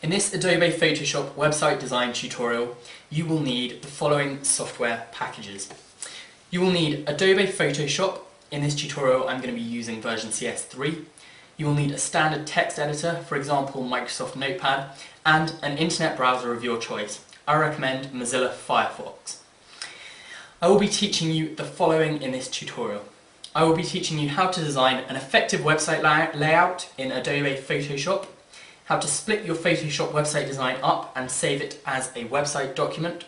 In this Adobe Photoshop website design tutorial, you will need the following software packages. You will need Adobe Photoshop. In this tutorial I'm going to be using version CS3. You will need a standard text editor, for example Microsoft Notepad, and an internet browser of your choice. I recommend Mozilla Firefox. I will be teaching you the following in this tutorial. I will be teaching you how to design an effective website layout in Adobe Photoshop, how to split your Photoshop website design up and save it as a website document,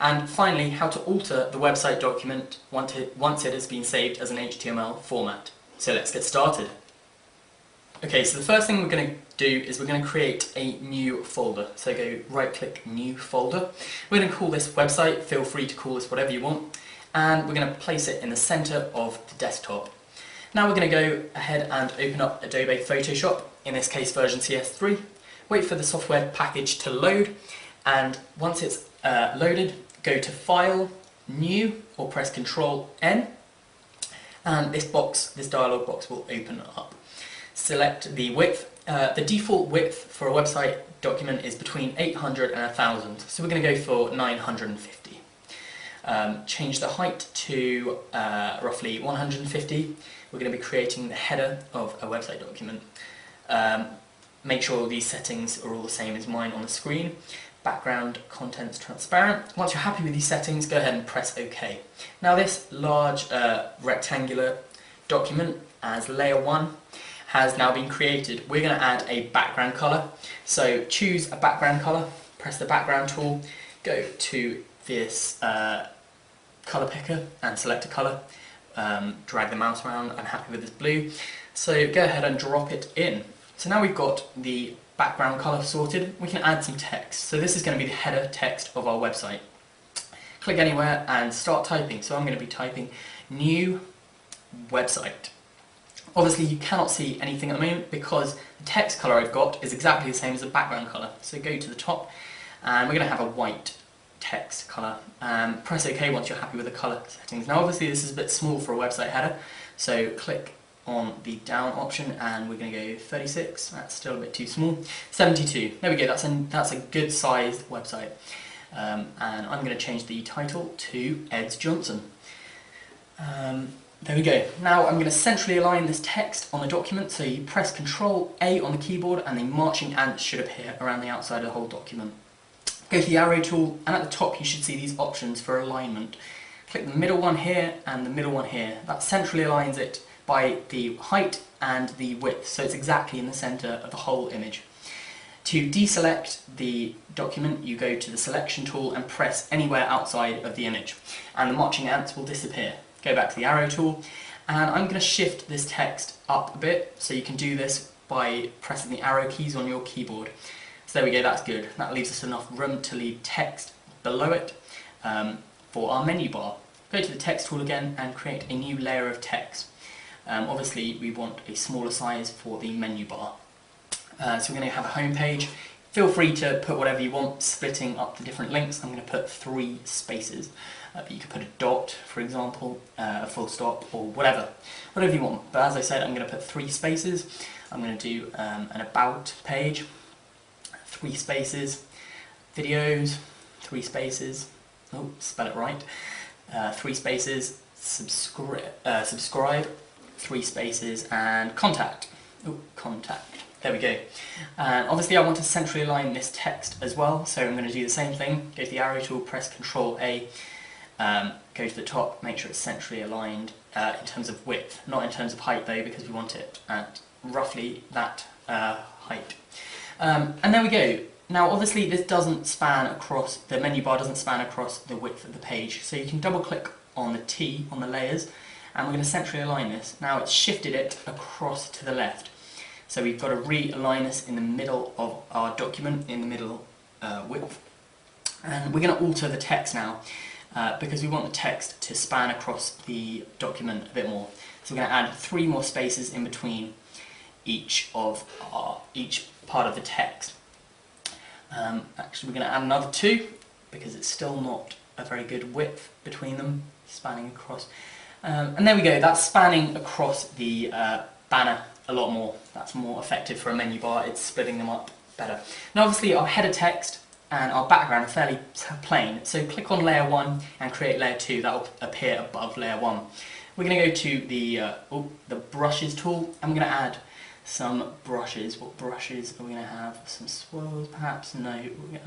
and finally how to alter the website document once it has been saved as an HTML format. So let's get started. Okay, so the first thing we're going to do is we're going to create a new folder. So go right click new folder. We're going to call this website, feel free to call this whatever you want, and we're going to place it in the center of the desktop. Now we're going to go ahead and open up Adobe Photoshop, in this case version CS3, wait for the software package to load, and once it's loaded, go to File, New, or press Ctrl N, and this dialog box will open up. Select the width. The default width for a website document is between 800 and 1000, so we're going to go for 950. Change the height to roughly 150. We're going to be creating the header of a website document. Make sure these settings are all the same as mine on the screen. Background contents transparent. Once you're happy with these settings, go ahead and press OK. Now this large rectangular document as layer 1 has now been created. We're going to add a background colour. So choose a background colour, press the background tool, go to this colour picker and select a colour. Drag the mouse around. I'm happy with this blue, so go ahead and drop it in. So now we've got the background colour sorted, we can add some text. So this is going to be the header text of our website. Click anywhere and start typing. So I'm going to be typing new website. Obviously you cannot see anything at the moment because the text colour I've got is exactly the same as the background colour. So go to the top and we're going to have a white text colour. Press OK once you're happy with the colour settings. Now obviously this is a bit small for a website header, so click on the down option and we're going to go 36, that's still a bit too small, 72, there we go, that's a good sized website. And I'm going to change the title to Eds Johnson. There we go. Now I'm going to centrally align this text on the document, so you press Ctrl A on the keyboard and the marching ants should appear around the outside of the whole document. Go to the arrow tool and at the top you should see these options for alignment. Click the middle one here and the middle one here. That centrally aligns it by the height and the width, so it's exactly in the center of the whole image. To deselect the document, you go to the selection tool and press anywhere outside of the image, and the marching ants will disappear. Go back to the arrow tool, and I'm going to shift this text up a bit, so you can do this by pressing the arrow keys on your keyboard. So there we go, that's good. That leaves us enough room to leave text below it for our menu bar. Go to the text tool again and create a new layer of text. Obviously we want a smaller size for the menu bar. So we're going to have a home page. Feel free to put whatever you want, splitting up the different links. I'm going to put 3 spaces. You could put a dot, for example, a full stop, or whatever you want. But as I said, I'm going to put 3 spaces. I'm going to do an about page, 3 spaces, videos, 3 spaces, oh, spell it right, 3 spaces, subscribe, 3 spaces, and contact. Oh, contact. There we go. And obviously I want to centrally align this text as well, so I'm going to do the same thing. Go to the arrow tool, press Ctrl A, go to the top, make sure it's centrally aligned in terms of width, not in terms of height though, because we want it at roughly that height. And there we go. Now obviously this doesn't span across, the menu bar doesn't span across the width of the page, so you can double click on the T on the layers, and we're going to centrally align this. Now it's shifted it across to the left, so we've got to realign this in the middle of our document, in the middle width. And we're going to alter the text now because we want the text to span across the document a bit more. So we're going to add 3 more spaces in between each part of the text. Actually we're going to add another 2 because it's still not a very good width between them, spanning across. And there we go, that's spanning across the banner a lot more. That's more effective for a menu bar, it's splitting them up better. Now obviously our header text and our background are fairly plain, so click on layer 1 and create layer 2, that will appear above layer 1. We're going to go to the brushes tool, and we're going to add some brushes. What brushes are we going to have? Some swirls perhaps? No, we're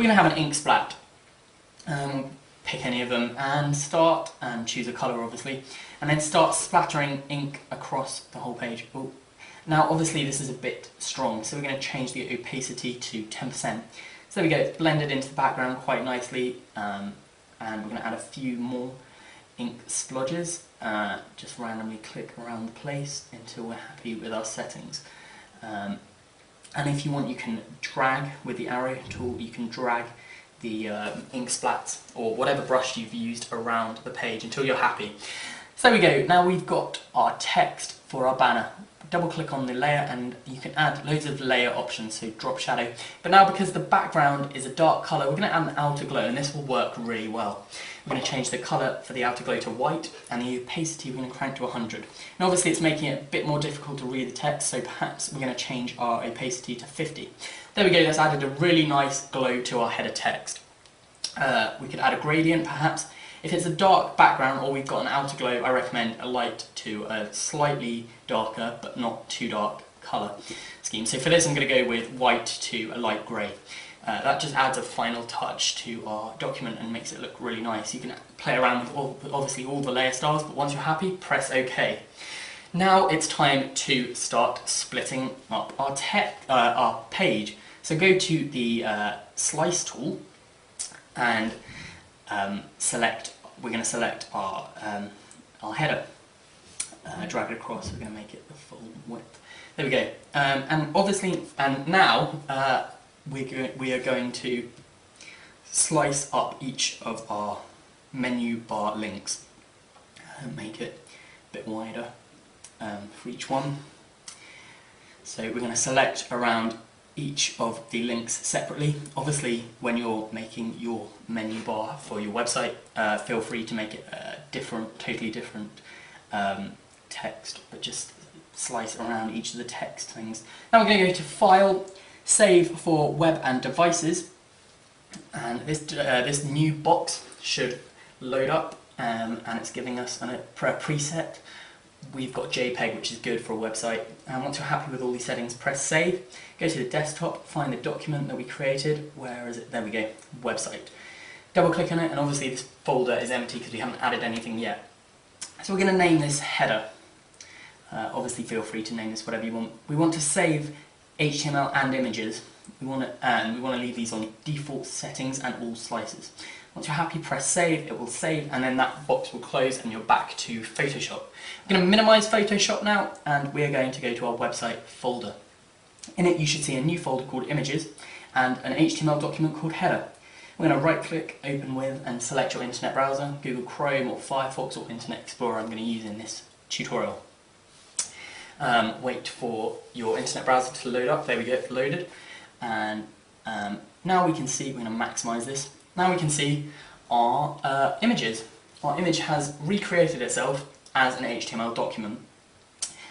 going to have an ink splat. Pick any of them and start, and choose a colour obviously, and then start splattering ink across the whole page. Ooh. Now obviously this is a bit strong, so we're going to change the opacity to 10%. So there we go, it's blended into the background quite nicely, and we're going to add a few more ink splodges. Just randomly click around the place until we're happy with our settings. And if you want, you can drag with the arrow tool, you can drag the ink splats or whatever brush you've used around the page until you're happy. So there we go, now we've got our text for our banner. Double click on the layer and you can add loads of layer options, so drop shadow. But now because the background is a dark colour, we're going to add an outer glow, and this will work really well. We're going to change the colour for the outer glow to white, and the opacity we're going to crank to 100. And obviously it's making it a bit more difficult to read the text, so perhaps we're going to change our opacity to 50. There we go, that's added a really nice glow to our header text. We could add a gradient perhaps. If it's a dark background or we've got an outer glow, I recommend a light to a slightly darker but not too dark colour scheme. So for this I'm going to go with white to a light grey. That just adds a final touch to our document and makes it look really nice. You can play around with obviously all the layer styles, but once you're happy, press OK. Now it's time to start splitting up our page. So go to the slice tool and we're going to select our header, drag it across, we're going to make it the full width. There we go. And now we are going to slice up each of our menu bar links and make it a bit wider for each one. So we're going to select around each of the links separately. Obviously when you're making your menu bar for your website, feel free to make it totally different text, but just slice around each of the text things. Now we're going to go to File, Save for Web and Devices, and this new box should load up, and it's giving us a preset. We've got JPEG, which is good for a website, and once you're happy with all these settings, press save, go to the desktop, find the document that we created. Where is it? There we go, website. Double click on it, and obviously this folder is empty because we haven't added anything yet. So we're going to name this header. Obviously feel free to name this whatever you want. We want to save HTML and images. We want to leave these on default settings and all slices. Once you're happy, press save, it will save, and then that box will close and you're back to Photoshop. We're going to minimize Photoshop now, and we're going to go to our website folder. In it you should see a new folder called images and an HTML document called header. We're going to right click, open with, and select your internet browser, Google Chrome or Firefox or Internet Explorer I'm going to use in this tutorial. Wait for your internet browser to load up. There we go, it's loaded. And now we can see, we're going to maximize this. Now we can see our images. Our image has recreated itself as an HTML document.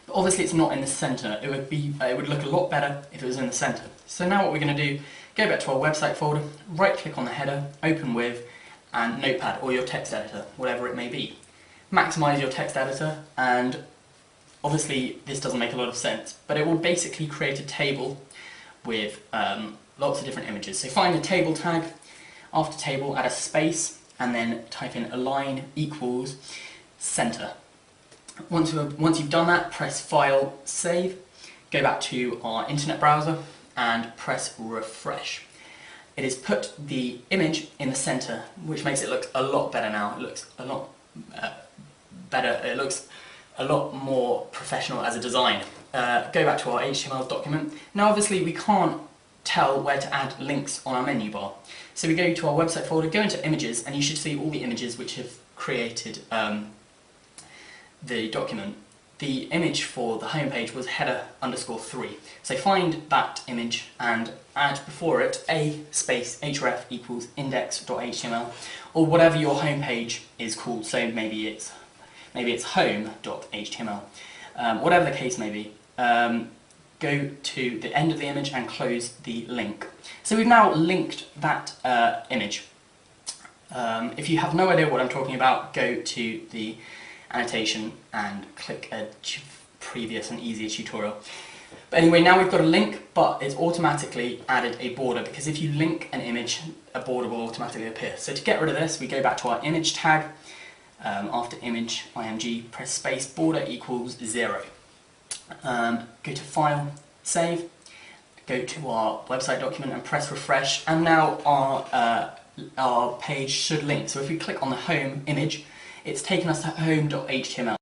But obviously it's not in the center. It would look a lot better if it was in the center. So now what we're going to do, go back to our website folder, right click on the header, open with, and Notepad or your text editor, whatever it may be. Maximize your text editor, and obviously this doesn't make a lot of sense, but it will basically create a table with lots of different images. So find the table tag, after table add a space, and then type in align equals center. Once you've done that, press File, Save, go back to our internet browser and press refresh. It has put the image in the center, which makes it look a lot better now. It looks a lot better, it looks a lot more professional as a design. Go back to our HTML document. Now obviously we can't tell where to add links on our menu bar. So we go to our website folder, go into images, and you should see all the images which have created the document. The image for the homepage was header_3. So find that image and add before it a space href equals index.html, or whatever your homepage is called. So maybe it's home.html. Whatever the case may be. go to the end of the image and close the link. So we've now linked that image. If you have no idea what I'm talking about, go to the annotation and click a previous and easier tutorial. But anyway, now we've got a link, but it's automatically added a border, because if you link an image, a border will automatically appear. So to get rid of this, we go back to our image tag. After image, img, press space, border equals 0. Go to File, Save, go to our website document and press refresh, and now our page should link. So if we click on the home image, it's taken us to home.html.